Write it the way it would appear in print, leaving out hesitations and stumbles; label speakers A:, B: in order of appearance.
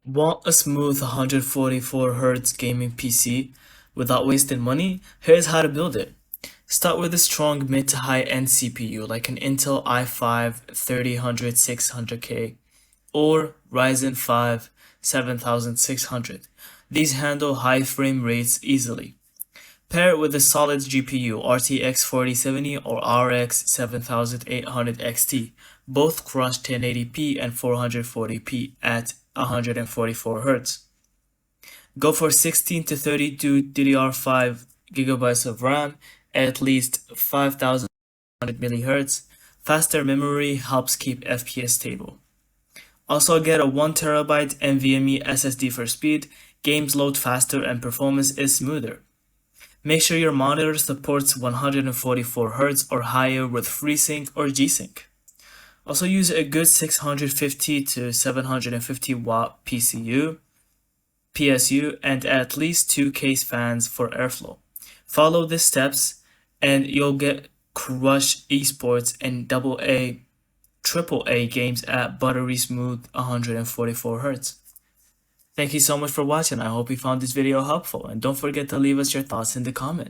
A: Want a smooth 144Hz gaming PC without wasting money? Here's how to build it. Start with a strong mid to high end CPU like an Intel i5 3000 600K or Ryzen 5 7600. These handle high frame rates easily. Pair it with a solid GPU RTX 4070 or RX 7800 XT. Both crush 1080p and 440p at 144Hz. Go for 16 to 32 DDR5 gigabytes of RAM at least 5100 MHz. Faster memory helps keep FPS stable. Also get a 1TB NVMe SSD for speed. Games load faster and performance is smoother. Make sure your monitor supports 144Hz or higher with FreeSync or G-Sync. Also use a good 650 to 750 watt PSU, and at least 2 case fans for airflow. Follow these steps and you'll get crush esports and AA, AAA games at buttery-smooth 144Hz. Thank you so much for watching. I hope you found this video helpful, and don't forget to leave us your thoughts in the comments.